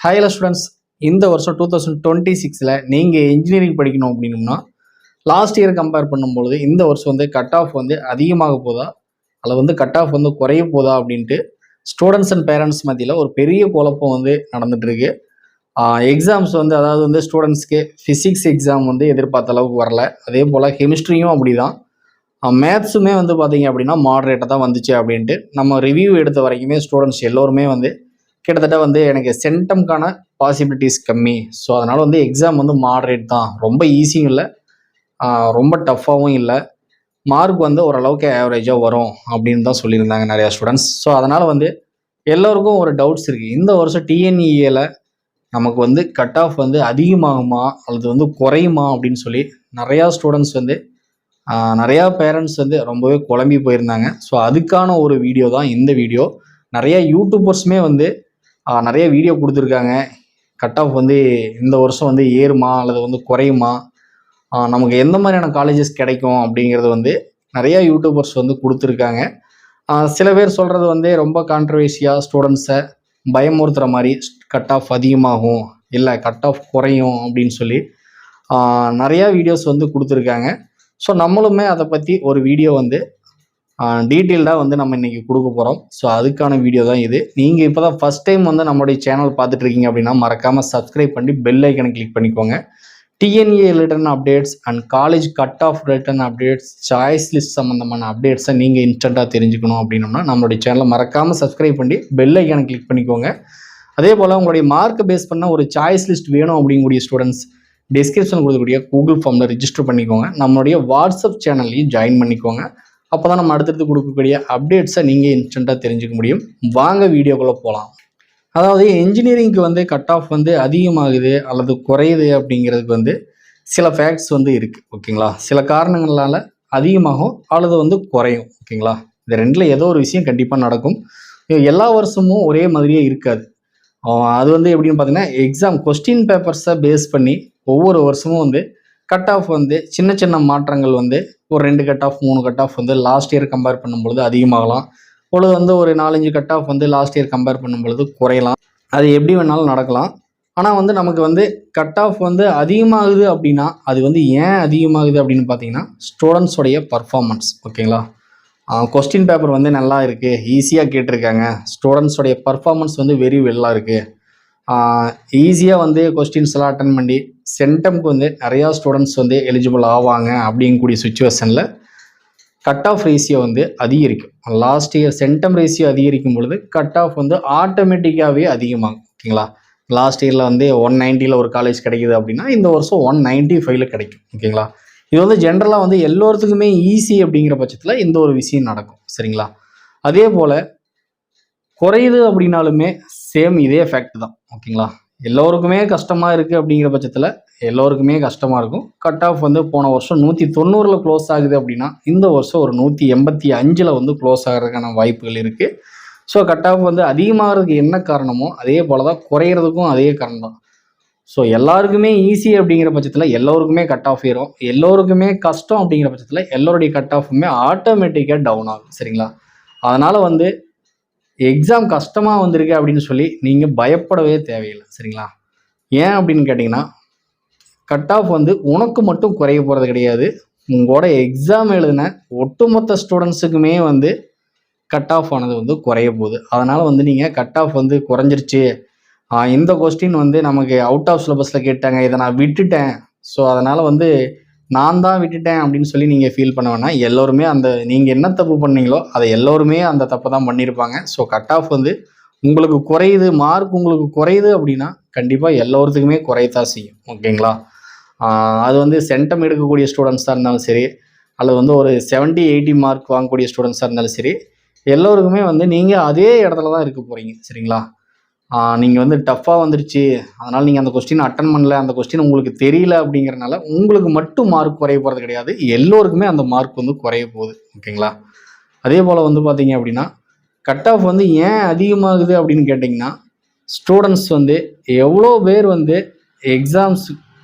Hello students, இந்த வருஷம் 2026 நீங்கள் இன்ஜினியரிங் படிக்கணும் அப்படின்னா லாஸ்ட் இயர் கம்பேர் பண்ணும்பொழுது இந்த வருஷம் வந்து கட் ஆஃப் வந்து அதிகமாக போதா அல்லது வந்து கட் ஆஃப் வந்து குறைய போதா அப்படின்ட்டு ஸ்டூடெண்ட்ஸ் அண்ட் பேரண்ட்ஸ் மத்தியில் ஒரு பெரிய குழப்பம் வந்து நடந்துட்டுருக்கு. எக்ஸாம்ஸ் வந்து அதாவது வந்து ஸ்டூடெண்ட்ஸ்க்கு ஃபிசிக்ஸ் எக்ஸாம் வந்து எதிர்பார்த்த அளவுக்கு வரல. அதே போல் கெமிஸ்ட்ரியும் அப்படி தான். மேத்ஸுமே வந்து பார்த்தீங்க அப்படின்னா மாடரேட்டாக தான் வந்துச்சு அப்படின்ட்டு நம்ம ரிவ்யூ எடுத்த வரைக்குமே ஸ்டூடெண்ட்ஸ் எல்லோருமே வந்து கிட்டத்தட்ட வந்து எனக்கு சென்டம்கான பாசிபிலிட்டிஸ் கம்மி. ஸோ அதனால் வந்து எக்ஸாம் வந்து மாடரேட் தான், ரொம்ப ஈஸியும் இல்லை, ரொம்ப டஃப்பாகவும் இல்லை, மார்க் வந்து ஓரளவுக்கு ஆவரேஜாக வரும் அப்படின்னு தான் சொல்லியிருந்தாங்க நிறையா ஸ்டூடெண்ட்ஸ். ஸோ அதனால் வந்து எல்லோருக்கும் ஒரு டவுட்ஸ் இருக்குது, இந்த வருஷம் டிஎன்இஏல நமக்கு வந்து கட் ஆஃப் வந்து அதிகமாகுமா அல்லது வந்து குறையுமா அப்படின்னு சொல்லி நிறையா ஸ்டூடெண்ட்ஸ் வந்து நிறையா பேரண்ட்ஸ் வந்து ரொம்பவே குழம்பி போயிருந்தாங்க. ஸோ அதுக்கான ஒரு வீடியோ தான் இந்த வீடியோ. நிறையா யூடியூபர்ஸுமே வந்து நிறைய வீடியோ கொடுத்துருக்காங்க, கட் ஆஃப் வந்து இந்த வருஷம் வந்து ஏறுமா அல்லது வந்து குறையுமா, நமக்கு எந்த மாதிரியான காலேஜஸ் கிடைக்கும் அப்படிங்கிறது வந்து நிறையா யூடியூபர்ஸ் வந்து கொடுத்துருக்காங்க. சில பேர் சொல்கிறது வந்து ரொம்ப கான்ட்ரவர்சியாக ஸ்டூடெண்ட்ஸை பயமுறுத்துகிற மாதிரி கட் ஆஃப் அதிகமாகும் இல்லை கட் ஆஃப் குறையும் அப்படின்னு சொல்லி நிறையா வீடியோஸ் வந்து கொடுத்துருக்காங்க. ஸோ நம்மளுமே அதை பற்றி ஒரு வீடியோ வந்து டீட்டெயில்டாக வந்து நம்ம இன்றைக்கி கொடுக்க போகிறோம். ஸோ அதுக்கான வீடியோ தான் இது. நீங்கள் இப்போ தான் ஃபஸ்ட் டைம் வந்து நம்மளுடைய சேனல் பார்த்துட்ருக்கீங்க அப்படின்னா மறக்காமல் சப்ஸ்கிரைப் பண்ணி பெல் ஐக்கனை கிளிக் பண்ணிக்கோங்க. DNA related updates and college cut off related updates, choice list சம்மந்தமான அப்டேட்ஸை நீங்கள் இன்ஸ்டண்ட்டாக தெரிஞ்சுக்கணும் அப்படின்னா நம்மளுடைய சேனலை மறக்காமல் சப்ஸ்கிரைப் பண்ணி பெல் ஐக்கனை கிளிக் பண்ணிக்கோங்க. அதே போல் உங்களுடைய மார்க்கை பேஸ் பண்ண ஒரு சாய்ஸ் லிஸ்ட் வேணும் அப்படிங்கக்கூடிய ஸ்டூடெண்ட்ஸ் டிஸ்கிரிப்ஷன் கொடுக்கக்கூடிய கூகுள் ஃபார்மில் ரிஜிஸ்டர் பண்ணிக்கோங்க. நம்மளுடைய வாட்ஸ்அப் சேனல்லையும் ஜாயின் பண்ணிக்கோங்க. அப்போ தான் நம்ம அடுத்தடுத்து கொடுக்கக்கூடிய அப்டேட்ஸை நீங்கள் இன்ஸ்டண்ட்டாக தெரிஞ்சுக்க முடியும். வாங்க வீடியோக்குள்ளே போகலாம். அதாவது இன்ஜினியரிங்க்கு வந்து கட் ஆஃப் வந்து அதிகமாகுது அல்லது குறையுது அப்படிங்கிறதுக்கு வந்து சில ஃபேக்ட்ஸ் வந்து இருக்குது, ஓகேங்களா. சில காரணங்களால் அதிகமாகும் அல்லது வந்து குறையும், ஓகேங்களா. இந்த ரெண்டில் ஏதோ ஒரு விஷயம் கண்டிப்பாக நடக்கும். எல்லா வருஷமும் ஒரே மாதிரியே இருக்காது. அது வந்து எப்படின்னு பார்த்தீங்கன்னா எக்ஸாம் கொஸ்டின் பேப்பர்ஸை பேஸ் பண்ணி ஒவ்வொரு வருஷமும் வந்து கட் ஆஃப் வந்து சின்ன சின்ன மாற்றங்கள் வந்து ஒரு 2 கட் ஆஃப் 3 கட் ஆஃப் வந்து லாஸ்ட் இயர் கம்பேர் பண்ணும்பொழுது அதிகமாகலாம், பொழுது வந்து ஒரு 4-5 கட் ஆஃப் வந்து லாஸ்ட் இயர் கம்பேர் பண்ணும்பொழுது குறையலாம். அது எப்படி வேணாலும் நடக்கலாம். ஆனால் வந்து நமக்கு வந்து கட் ஆஃப் வந்து அதிகமாகுது அப்படின்னா அது வந்து ஏன் அதிகமாகுது அப்படின்னு பார்த்தீங்கன்னா ஸ்டூடெண்ட்ஸோடைய பர்ஃபார்மன்ஸ், ஓகேங்களா. கொஸ்டின் பேப்பர் வந்து நல்லா இருக்குது, ஈஸியாக கேட்டிருக்காங்க, ஸ்டூடெண்ட்ஸோடைய பர்ஃபார்மன்ஸ் வந்து வெரி வெல்லாக இருக்குது, ஈஸியாக வந்து கொஸ்டின்ஸ் எல்லாம் அட்டன் பண்ணி சென்டம்க்கு வந்து நிறையா ஸ்டூடெண்ட்ஸ் வந்து எலிஜிபிள் ஆவாங்க அப்படிங்கக்கூடிய சுச்சுவேஷனில் கட் ஆஃப் ரேஷியோ வந்து அதிகரிக்கும். லாஸ்ட் இயர் சென்டம் ரேஷியோ அதிகரிக்கும் பொழுது கட் ஆஃப் வந்து ஆட்டோமேட்டிக்காகவே அதிகமாகும், ஓகேங்களா. லாஸ்ட் இயரில் வந்து 190 ஒரு காலேஜ் கிடைக்குது அப்படின்னா இந்த வருஷம் 195 கிடைக்கும், ஓகேங்களா. இது வந்து ஜென்ரலாக வந்து எல்லோருத்துக்குமே ஈஸி அப்படிங்கிற பட்சத்தில் இந்த ஒரு விஷயம் நடக்கும், சரிங்களா. அதே போல் குறையுது அப்படின்னாலுமே சேம் இதே ஃபேக்ட் தான், ஓகேங்களா. எல்லோருக்குமே கஷ்டமாக இருக்குது அப்படிங்கிற பட்சத்தில் எல்லோருக்குமே கஷ்டமாக இருக்கும். கட் ஆஃப் வந்து போன வருஷம் 190 க்ளோஸ் ஆகுது அப்படின்னா இந்த வருஷம் ஒரு 185 வந்து க்ளோஸ் ஆகிறதுக்கான வாய்ப்புகள் இருக்குது. ஸோ கட் ஆஃப் வந்து அதிகமாகிறதுக்கு என்ன காரணமோ அதே போல் தான் குறையிறதுக்கும் அதே காரணம் தான். ஸோ எல்லாருக்குமே ஈஸி அப்படிங்கிற பட்சத்தில் எல்லோருக்குமே கட் ஆஃப் ஏறும், எல்லோருக்குமே கஷ்டம் அப்படிங்கிற பட்சத்தில் எல்லோருடைய கட் ஆஃபுமே ஆட்டோமேட்டிக்காக டவுன் ஆகும், சரிங்களா. அதனால் வந்து எக்ஸாம் கஷ்டமாக வந்திருக்கு அப்படின்னு சொல்லி நீங்கள் பயப்படவே தேவையில்லை, சரிங்களா. ஏன் அப்படின்னு கேட்டிங்கன்னா கட் ஆஃப் வந்து உனக்கு மட்டும் குறைய போகிறது கிடையாது, உங்களோட எக்ஸாம் எழுதின ஒட்டுமொத்த ஸ்டூடெண்ட்ஸுக்குமே வந்து கட் ஆஃப் ஆனது வந்து குறைய போகுது. அதனால் வந்து நீங்கள் கட் ஆஃப் வந்து குறைஞ்சிருச்சு, இந்த கொஸ்டின் வந்து நமக்கு அவுட் ஆஃப் சிலபஸில் கேட்டாங்க, இதை நான் விட்டுட்டேன், ஸோ அதனால் வந்து நான் தான் விட்டுட்டேன் அப்படின்னு சொல்லி நீங்கள் ஃபீல் பண்ண வேணாம். எல்லோருமே அந்த நீங்கள் என்ன தப்பு பண்ணீங்களோ அதை எல்லோருமே அந்த தப்பை தான் பண்ணியிருப்பாங்க. ஸோ கட் ஆஃப் வந்து உங்களுக்கு குறையுது, மார்க் உங்களுக்கு குறையுது அப்படின்னா கண்டிப்பாக எல்லோருத்துக்குமே குறையத்தான் செய்யும், ஓகேங்களா. அது வந்து சென்டம் எடுக்கக்கூடிய ஸ்டூடெண்ட்ஸாக இருந்தாலும் சரி அல்லது வந்து ஒரு 70-80 மார்க் வாங்கக்கூடிய ஸ்டூடெண்ட்ஸாக இருந்தாலும் சரி எல்லோருக்குமே வந்து நீங்கள் அதே இடத்துல தான் இருக்க போகிறீங்க, சரிங்களா. நீங்கள் வந்து டஃப்பாக வந்துருச்சு அதனால் நீங்கள் அந்த கொஸ்டின் அட்டன் பண்ணல, அந்த கொஸ்டின் உங்களுக்கு தெரியல அப்படிங்கிறனால உங்களுக்கு மட்டும் மார்க் குறைய போகிறது கிடையாது, எல்லோருக்குமே அந்த மார்க் வந்து குறைய போகுது, ஓகேங்களா. அதே போல் வந்து பார்த்தீங்க அப்படின்னா கட் ஆஃப் வந்து ஏன் அதிகமாகுது அப்படின்னு கேட்டிங்கன்னா ஸ்டூடெண்ட்ஸ் வந்து எவ்வளோ பேர் வந்து எக்ஸாம்ஸ்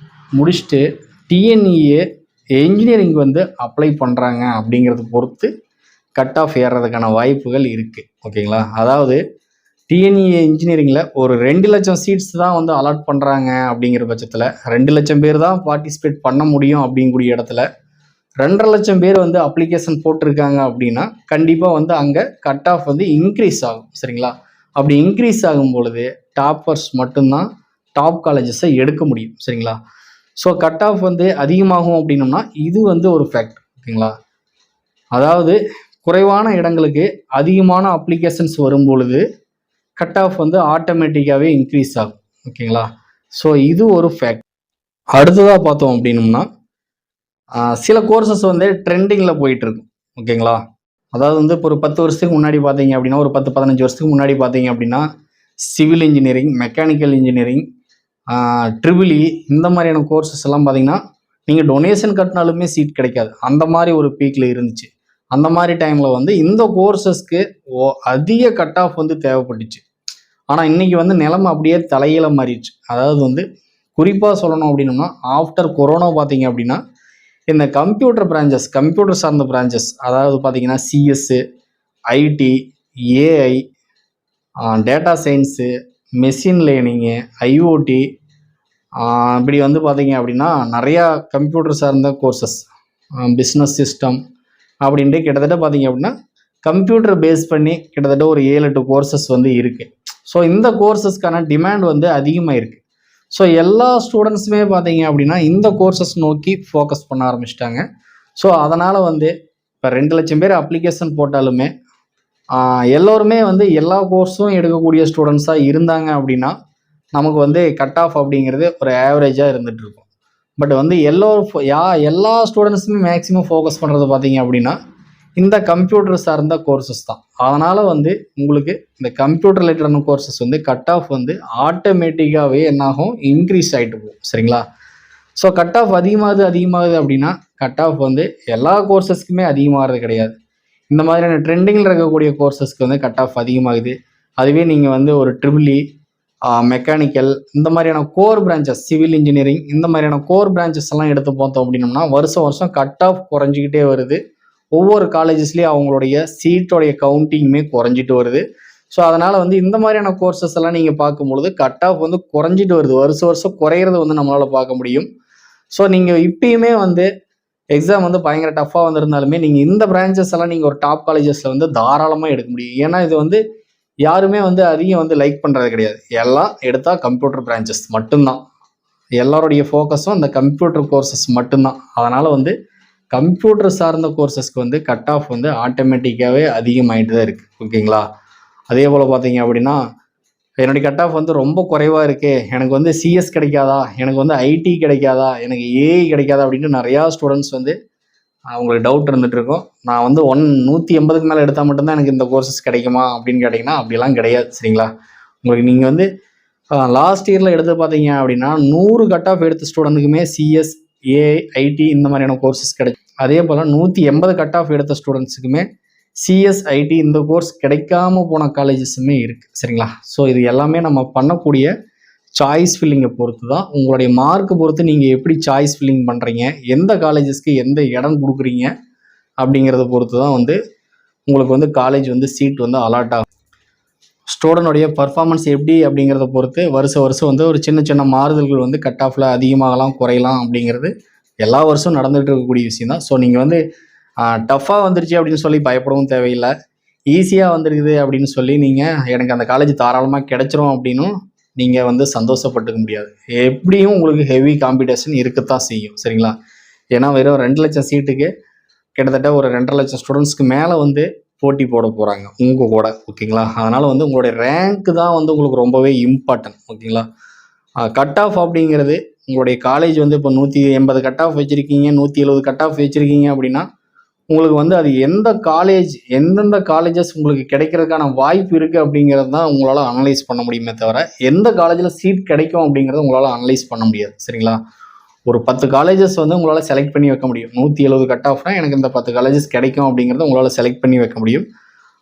முடிச்சுட்டு டிஎன்இஏ இன்ஜினியரிங் வந்து அப்ளை பண்ணுறாங்க அப்படிங்கிறத பொறுத்து கட் ஆஃப் ஏறுறதுக்கான வாய்ப்புகள் இருக்குது, ஓகேங்களா. அதாவது டிஎன்இஏ இன்ஜினியரிங்கில் ஒரு 2 லட்சம் சீட்ஸ் தான் வந்து அலாட் பண்ணுறாங்க அப்படிங்கிற பட்சத்தில் 2 லட்சம் பேர் தான் பார்ட்டிசிபேட் பண்ண முடியும் அப்படிங்கக்கூடிய இடத்துல 2.5 லட்சம் பேர் வந்து அப்ளிகேஷன் போட்டிருக்காங்க அப்படின்னா கண்டிப்பாக வந்து அங்கே கட் ஆஃப் வந்து இன்க்ரீஸ் ஆகும். சரிங்களா? அப்படி இன்க்ரீஸ் ஆகும் பொழுது டாப்பர்ஸ் மட்டும்தான் டாப் காலேஜஸை எடுக்க முடியும். சரிங்களா? ஸோ கட் ஆஃப் வந்து அதிகமாகும் அப்படின்னோம்னா இது வந்து ஒரு ஃபேக்ட். ஓகேங்களா? அதாவது குறைவான இடங்களுக்கு அதிகமான அப்ளிகேஷன்ஸ் வரும் பொழுது கட் ஆஃப் வந்து ஆட்டோமேட்டிக்காகவே இன்க்ரீஸ் ஆகும். ஓகேங்களா? ஸோ இது ஒரு ஃபேக்ட். அடுத்ததாக பார்த்தோம் அப்படின்னோம்னா சில கோர்சஸ் வந்து ட்ரெண்டிங்கில் போயிட்டு இருக்கும். ஓகேங்களா? அதாவது வந்து இப்போ ஒரு 10 வருஷத்துக்கு முன்னாடி பார்த்தீங்க அப்படின்னா, ஒரு 10-15 வருஷத்துக்கு முன்னாடி பார்த்தீங்க அப்படின்னா, civil engineering, mechanical engineering, triple E இந்த மாதிரியான கோர்சஸ் எல்லாம் பார்த்தீங்கன்னா நீங்கள் டொனேஷன் கட்டினாலுமே சீட் கிடைக்காது. அந்த மாதிரி ஒரு பீக்கில் இருந்துச்சு. அந்த மாதிரி டைமில் வந்து இந்த கோர்சஸ்க்கு அதிக கட் ஆஃப் வந்து தேவைப்பட்டுச்சு. ஆனால் இன்னைக்கு வந்து நிலைமை அப்படியே தலையில மாறிடுச்சு. அதாவது வந்து குறிப்பாக சொல்லணும் அப்படின்னோம்னா ஆஃப்டர் கொரோனா பார்த்தீங்க அப்படின்னா இந்த கம்ப்யூட்டர் பிரான்ச்சஸ், கம்ப்யூட்டர் சார்ந்த பிரான்ச்சஸ், அதாவது பார்த்தீங்கன்னா CS, IT, AI, data science, machine learning, IoT, இப்படி வந்து பார்த்தீங்க அப்படின்னா நிறையா கம்ப்யூட்டர் சார்ந்த கோர்சஸ், பிஸ்னஸ் சிஸ்டம் அப்படின்ட்டு கிட்டத்தட்ட பார்த்தீங்க அப்படின்னா கம்ப்யூட்டர் பேஸ் பண்ணி கிட்டத்தட்ட ஒரு 7-8 கோர்சஸ் வந்து இருக்குது. ஸோ இந்த கோர்சஸ்க்கான டிமாண்ட் வந்து அதிகமாக இருக்குது. ஸோ எல்லா ஸ்டூடெண்ட்ஸுமே பார்த்தீங்க அப்படின்னா இந்த கோர்சஸ் நோக்கி ஃபோக்கஸ் பண்ண ஆரம்பிச்சிட்டாங்க. ஸோ அதனால் வந்து இப்போ 2 லட்சம் பேர் அப்ளிகேஷன் போட்டாலுமே எல்லோருமே வந்து எல்லா கோர்ஸும் எடுக்கக்கூடிய ஸ்டூடெண்ட்ஸாக இருந்தாங்க அப்படின்னா நமக்கு வந்து கட் ஆஃப் அப்படிங்கிறது ஒரு ஆவரேஜாக இருந்துகிட்டு இருக்கும். பட் வந்து எல்லா ஸ்டூடெண்ட்ஸுமே மேக்ஸிமம் ஃபோக்கஸ் பண்ணுறது பார்த்தீங்க அப்படின்னா இந்த கம்ப்யூட்டர் சார்ந்த கோர்சஸ் தான். அதனால் வந்து உங்களுக்கு இந்த கம்ப்யூட்டர் ரிலேட்டடான கோர்சஸ் வந்து கட் ஆஃப் வந்து ஆட்டோமேட்டிக்காகவே என்னாகும், இன்க்ரீஸ் ஆகிட்டு போகும். சரிங்களா? ஸோ கட் ஆஃப் அதிகமாகுது அப்படின்னா கட் ஆஃப் வந்து எல்லா கோர்சஸ்க்குமே அதிகமாகிறது கிடையாது. இந்த மாதிரியான ட்ரெண்டிங்கில் இருக்கக்கூடிய கோர்சஸ்க்கு வந்து கட் ஆஃப் அதிகமாகுது. அதுவே நீங்கள் வந்து ஒரு ட்ரிபிள் இ, மெக்கானிக்கல் இந்த மாதிரியான கோர் பிரான்ச்சஸ், சிவில் இன்ஜினியரிங் இந்த மாதிரியான கோர் பிரான்ச்சஸ் எல்லாம் எடுத்து பார்த்தோம் அப்படின்னோம்னா வருஷம் கட் ஆஃப் குறைஞ்சிக்கிட்டே வருது. ஒவ்வொரு காலேஜஸ்லேயும் அவங்களுடைய சீட்டோடைய கவுண்டிங்குமே குறைஞ்சிட்டு வருது. ஸோ அதனால் வந்து இந்த மாதிரியான கோர்சஸ் எல்லாம் நீங்கள் பார்க்கும்பொழுது கட் ஆஃப் வந்து குறைஞ்சிட்டு வருது. வருஷம் குறையிறது வந்து நம்மளால் பார்க்க முடியும். ஸோ நீங்கள் இப்பயுமே வந்து எக்ஸாம் வந்து பயங்கர டஃப்பாக வந்திருந்தாலுமே நீங்கள் இந்த பிரான்ச்சஸ் எல்லாம் நீங்கள் ஒரு டாப் காலேஜஸில் வந்து தாராளமாக எடுக்க முடியும். ஏன்னா இது வந்து யாருமே வந்து அதிகம் வந்து லைக் பண்ணுறது கிடையாது. எல்லாம் எடுத்தால் கம்ப்யூட்டர் பிரான்ச்சஸ் மட்டும்தான். எல்லாருடைய ஃபோக்கஸும் அந்த கம்ப்யூட்டர் கோர்சஸ் மட்டும்தான். அதனால் வந்து கம்ப்யூட்டர் சார்ந்த கோர்சஸ்க்கு வந்து கட் ஆஃப் வந்து ஆட்டோமேட்டிக்காகவே அதிகமாகிட்டு தான் இருக்குது. ஓகேங்களா? அதே போல் பார்த்தீங்க அப்படின்னா என்னுடைய கட் ஆஃப் வந்து ரொம்ப குறைவாக இருக்குது, எனக்கு வந்து சிஎஸ் கிடைக்காதா, எனக்கு வந்து ஐடி கிடைக்காதா, எனக்கு ஏஐ கிடைக்காதா அப்படின்ட்டு நிறையா ஸ்டூடெண்ட்ஸ் வந்து அவங்களுக்கு டவுட் இருந்துகிட்டு இருக்கும். நான் வந்து 180க்கு மேலே எடுத்தால் மட்டும்தான் எனக்கு இந்த கோர்சஸ் கிடைக்குமா அப்படின்னு கேட்டிங்கன்னா அப்படிலாம் கிடையாது. சரிங்களா? உங்களுக்கு நீங்கள் வந்து லாஸ்ட் இயரில் எடுத்து பார்த்தீங்க அப்படின்னா 100 கட் ஆஃப் எடுத்த ஸ்டூடெண்ட்டுக்குமே சிஎஸ், ஏஐ, ஐடி இந்த மாதிரியான கோர்சஸ் கிடைக்கும். அதே போல் 180 கட் ஆஃப் எடுத்த ஸ்டூடெண்ட்ஸுக்குமே சிஎஸ், ஐடி இந்த கோர்ஸ் கிடைக்காம போன காலேஜஸுமே இருக்குது. சரிங்களா? ஸோ இது எல்லாமே நம்ம பண்ணக்கூடிய சாய்ஸ் ஃபில்லிங்கை பொறுத்து தான். உங்களுடைய மார்க்கு பொறுத்து நீங்கள் எப்படி சாய்ஸ் ஃபில்லிங் பண்ணுறீங்க, எந்த காலேஜஸ்க்கு எந்த இடம் கொடுக்குறீங்க அப்படிங்கிறத பொறுத்து தான் வந்து உங்களுக்கு வந்து காலேஜ் வந்து சீட் வந்து அலாட் ஆகும். ஸ்டூடெண்டோடைய பர்ஃபார்மன்ஸ் எப்படி அப்படிங்கிறத பொறுத்து வருஷம் வந்து ஒரு சின்ன மாறுதல்கள் வந்து கட் ஆஃபில் அதிகமாகலாம் குறையலாம் அப்படிங்கிறது எல்லா வருஷமும் நடந்துகிட்டு இருக்கக்கூடிய விஷயம் தான். ஸோ நீங்கள் வந்து டஃப்பாக வந்துருச்சு அப்படின்னு சொல்லி பயப்படவும் தேவையில்லை. ஈஸியாக வந்துருக்குது அப்படின்னு சொல்லி நீங்கள் எனக்கு அந்த காலேஜ் தாராளமாக கிடைச்சிரும் அப்படின்னும் நீங்கள் வந்து சந்தோஷப்பட்டுக்க முடியாது. எப்படியும் உங்களுக்கு ஹெவி காம்படிஷன் இருக்கத்தான் செய்யும். சரிங்களா? ஏன்னா வெறும் 2 லட்சம் சீட்டுக்கு கிட்டத்தட்ட ஒரு 2.5 லட்சம் ஸ்டூடெண்ட்ஸ்க்கு மேலே வந்து போட்டி போட போகிறாங்க உங்கள் கூட. ஓகேங்களா? அதனால் வந்து உங்களுடைய ரேங்க்கு தான் வந்து உங்களுக்கு ரொம்பவே இம்பார்ட்டன்ட். ஓகேங்களா? கட் ஆஃப் அப்படிங்கிறது உங்களுடைய காலேஜ் வந்து இப்போ 180 கட் ஆஃப் வச்சுருக்கீங்க, 170 கட் ஆஃப் வச்சுருக்கீங்க அப்படின்னா உங்களுக்கு வந்து அது எந்தெந்த காலேஜஸ் உங்களுக்கு கிடைக்கிறதுக்கான வாய்ப்பு இருக்குது அப்படிங்கிறது தான் உங்களால் அனலைஸ் பண்ண முடியுமே தவிர எந்த காலேஜில் சீட் கிடைக்கும் அப்படிங்கிறத உங்களால் அனலைஸ் பண்ண முடியாது. சரிங்களா? ஒரு 10 காலேஜஸ் வந்து உங்களால் செலக்ட் பண்ணி வைக்க முடியும். 170 கட் ஆஃப்னா எனக்கு இந்த 10 காலேஜஸ் கிடைக்கும் அப்படிங்கிறத உங்களால் செலக்ட் பண்ணி வைக்க முடியும்.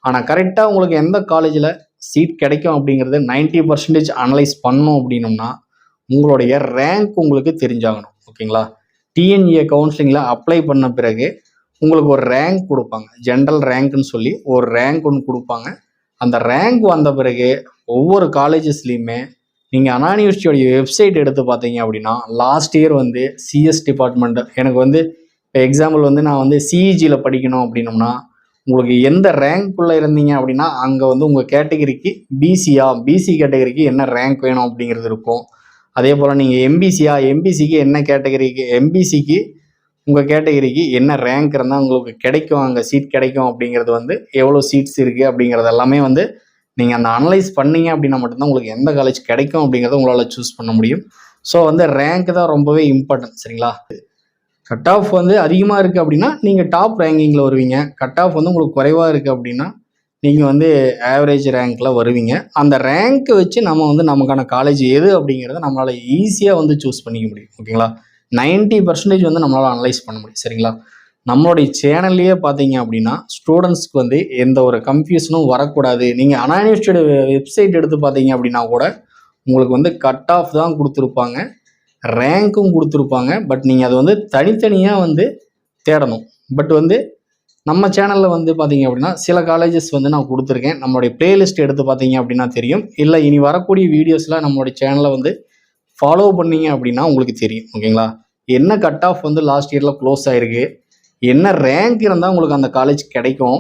ஆனால் கரெக்டாக உங்களுக்கு எந்த காலேஜில் சீட் கிடைக்கும் அப்படிங்கிறது 90% அனலைஸ் பண்ணணும் அப்படின்னோம்னா உங்களுடைய ரேங்க் உங்களுக்கு தெரிஞ்சாகணும். ஓகேங்களா? டிஎன்இஏ கவுன்சிலிங்கில் அப்ளை பண்ண பிறகு உங்களுக்கு ஒரு ரேங்க் கொடுப்பாங்க. ஜென்ரல் ரேங்க்னு சொல்லி ஒரு ரேங்க் ஒன்று கொடுப்பாங்க. அந்த ரேங்க் வந்த பிறகு ஒவ்வொரு காலேஜஸ்லையுமே நீங்கள் அண்ணா யூனிவர்சிட்டியோடைய வெப்சைட் எடுத்து பார்த்தீங்க அப்படின்னா லாஸ்ட் இயர் வந்து சிஎஸ் டிபார்ட்மெண்ட் எனக்கு வந்து இப்போ எக்ஸாம்பிள் வந்து நான் வந்து சிஇஜியில் படிக்கணும் அப்படின்னோம்னா உங்களுக்கு எந்த ரேங்க்குள்ளே இருந்தீங்க அப்படின்னா அங்கே வந்து உங்கள் கேட்டகரிக்கு பிசி கேட்டகரிக்கு என்ன ரேங்க் வேணும் அப்படிங்கிறது இருக்கும். அதே போல் நீங்கள் எம்பிசிக்கு என்ன கேட்டகரிக்கு எம்பிசிக்கு உங்கள் கேட்டகரிக்கு என்ன ரேங்க் இருந்தால் உங்களுக்கு கிடைக்கும், அங்கே சீட் கிடைக்கும் அப்படிங்கிறது வந்து எவ்வளோ சீட்ஸ் இருக்குது அப்படிங்கிறது எல்லாமே வந்து நீங்கள் அந்த அனலைஸ் பண்ணீங்க அப்படின்னா மட்டும்தான் உங்களுக்கு எந்த காலேஜ் கிடைக்கும் அப்படிங்கிறத உங்களால் சூஸ் பண்ண முடியும். ஸோ வந்து ரேங்க் தான் ரொம்பவே இம்பார்ட்டன்ட். சரிங்களா? கட் ஆஃப் வந்து அதிகமாக இருக்குது அப்படின்னா நீங்கள் டாப் ரேங்கிங்கில் வருவீங்க. கட் ஆஃப் வந்து உங்களுக்கு குறைவாக இருக்குது அப்படின்னா நீங்கள் வந்து ஆவரேஜ் ரேங்க்கில் வருவீங்க. அந்த ரேங்க்கை வச்சு நம்ம வந்து நமக்கான காலேஜ் எது அப்படிங்கிறத நம்மளால் ஈஸியாக வந்து சூஸ் பண்ணிக்க முடியும். ஓகேங்களா? 90% வந்து நம்மளால் அனலைஸ் பண்ண முடியும். சரிங்களா? நம்மளுடைய சேனல்லையே பார்த்தீங்க அப்படின்னா ஸ்டூடெண்ட்ஸ்க்கு வந்து எந்த ஒரு கன்ஃபியூஷனும் வரக்கூடாது. நீங்கள் அண்ணா யூனிவர்சிட்டியோட வெப்சைட் எடுத்து பார்த்தீங்க அப்படின்னா கூட உங்களுக்கு வந்து கட் ஆஃப் தான் கொடுத்துருப்பாங்க, ரேங்க்கும் கொடுத்துருப்பாங்க. பட் நீங்கள் அதை வந்து தனித்தனியாக வந்து தேடணும். பட் வந்து நம்ம சேனலில் வந்து பார்த்தீங்க அப்படின்னா சில காலேஜஸ் வந்து நான் கொடுத்துருக்கேன். நம்மளுடைய பிளேலிஸ்ட் எடுத்து பார்த்தீங்க அப்படின்னா தெரியும். இல்லை இனி வரக்கூடிய வீடியோஸில் நம்மளுடைய சேனலை வந்து ஃபாலோ பண்ணீங்க அப்படின்னா உங்களுக்கு தெரியும். ஓகேங்களா? என்ன கட் ஆஃப் வந்து லாஸ்ட் இயரில் க்ளோஸ் ஆகிருக்கு, என்ன ரேங்க் இருந்தால் உங்களுக்கு அந்த காலேஜ் கிடைக்கும்,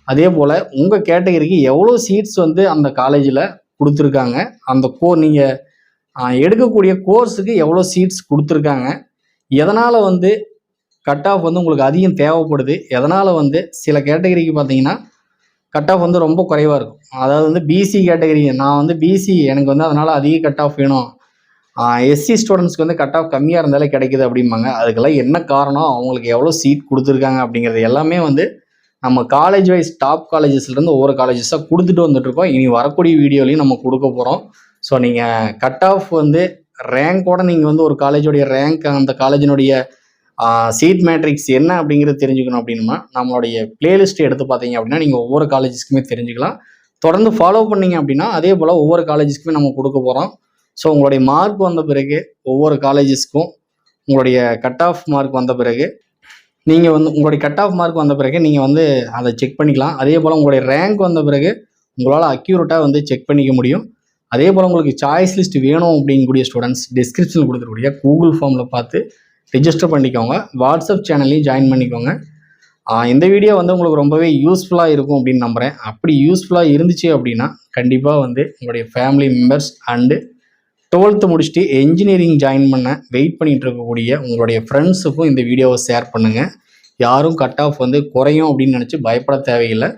அதே போல் உங்கள் கேட்டகரிக்கு எவ்வளோ சீட்ஸ் வந்து அந்த காலேஜில் கொடுத்துருக்காங்க, அந்த நீங்கள் எடுக்கக்கூடிய கோர்ஸுக்கு எவ்வளோ சீட்ஸ் கொடுத்துருக்காங்க, எதனால் வந்து கட் ஆஃப் வந்து உங்களுக்கு அதிகம் தேவைப்படுது, எதனால் வந்து சில கேட்டகரிக்கு பார்த்தீங்கன்னா கட் ஆஃப் வந்து ரொம்ப குறைவாக இருக்கும். அதாவது வந்து பிசி கேட்டகரி, நான் வந்து பிசி எனக்கு வந்து அதனால் அதிக கட் ஆஃப் வேணும், எஸ்சி ஸ்டூடெண்ட்ஸ்க்கு வந்து கட் ஆஃப் கம்மியாக இருந்தாலே கிடைக்குது அப்படிம்பாங்க. அதுக்கெல்லாம் என்ன காரணம், அவங்களுக்கு எவ்வளோ சீட் கொடுத்துருக்காங்க அப்படிங்கிறது எல்லாமே வந்து நம்ம காலேஜ் வைஸ் டாப் காலேஜஸ்லேருந்து ஒவ்வொரு காலேஜஸாக கொடுத்துட்டு வந்துட்டுருக்கோம். இனி வரக்கூடிய வீடியோலையும் நம்ம கொடுக்க போகிறோம். ஸோ நீங்கள் கட் ஆஃப் வந்து ரேங்கோட நீங்கள் வந்து ஒரு காலேஜோடைய ரேங்க், அந்த காலேஜினுடைய சீட் மேட்ரிக்ஸ் என்ன அப்படிங்கிறது தெரிஞ்சுக்கணும் அப்படின்னா நம்மளுடைய பிளேலிஸ்ட் எடுத்து பார்த்தீங்க அப்படின்னா நீங்கள் ஒவ்வொரு காலேஜஸ்க்குமே தெரிஞ்சுக்கலாம். தொடர்ந்து ஃபாலோ பண்ணீங்க அப்படின்னா அதே போல் ஒவ்வொரு காலேஜஸ்க்குமே நம்ம கொடுக்க போகிறோம். ஸோ உங்களுடைய மார்க் வந்த பிறகு ஒவ்வொரு காலேஜஸ்க்கும் உங்களுடைய கட் ஆஃப் மார்க் வந்த பிறகு நீங்கள் வந்து உங்களுடைய கட் ஆஃப் மார்க் வந்த பிறகு நீங்கள் வந்து அதை செக் பண்ணிக்கலாம். அதே போல் உங்களுடைய ரேங்க் வந்த பிறகு உங்களால் அக்யூரேட்டாக வந்து செக் பண்ணிக்க முடியும். அதே போல் உங்களுக்கு சாய்ஸ் லிஸ்ட் வேணும் அப்படிங்கக்கூடிய ஸ்டூடெண்ட்ஸ் டிஸ்கிரிப்ஷனில் கொடுத்துருக்கூடிய கூகுள் ஃபார்மில் பார்த்து ரிஜிஸ்டர் பண்ணிக்கோங்க. வாட்ஸ்அப் சேனல்லையும் ஜாயின் பண்ணிக்கோங்க. இந்த வீடியோ வந்து உங்களுக்கு ரொம்பவே யூஸ்ஃபுல்லாக இருக்கும் அப்படின்னு நம்புகிறேன். அப்படி யூஸ்ஃபுல்லாக இருந்துச்சு அப்படின்னா கண்டிப்பாக வந்து உங்களுடைய ஃபேமிலி மெம்பர்ஸ் அண்டு 12th முடிச்சுட்டு என்ஜினியரிங் ஜாயின் பண்ண வெயிட் பண்ணிகிட்டு இருக்கக்கூடிய உங்களுடைய ஃப்ரெண்ட்ஸுக்கும் இந்த வீடியோவை ஷேர் பண்ணுங்கள். யாரும் கட் ஆஃப் வந்து குறையும் அப்படின்னு நினச்சி பயப்பட தேவையில்லை.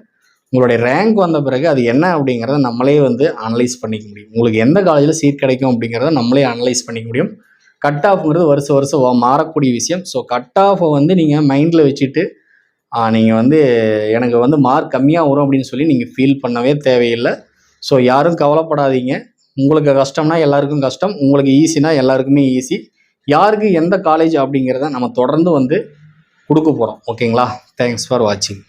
உங்களுடைய ரேங்க் வந்த பிறகு அது என்ன அப்படிங்கிறத நம்மளே வந்து அனலைஸ் பண்ணிக்க முடியும். உங்களுக்கு எந்த காலேஜில் சீட் கிடைக்கும் அப்படிங்கிறத நம்மளே அனலைஸ் பண்ணிக்க முடியும். கட் ஆஃப்ங்கிறது வருஷம் மாறக்கூடிய விஷயம். ஸோ கட் ஆஃபை வந்து நீங்கள் மைண்டில் வச்சுட்டு நீங்கள் வந்து எனக்கு வந்து மார்க் கம்மியாக வரும் அப்படின்னு சொல்லி நீங்கள் ஃபீல் பண்ணவே தேவையில்லை. ஸோ யாரும் கவலைப்படாதீங்க. உங்களுக்கு கஷ்டம்னா எல்லாருக்கும் கஷ்டம், உங்களுக்கு ஈஸினா எல்லாருக்குமே ஈஸி. யாருக்கு எந்த காலேஜ் அப்படிங்கிறத நம்ம தொடர்ந்து வந்து கொடுக்க போகிறோம். ஓகேங்களா? தேங்க்ஸ் ஃபார் வாட்சிங்.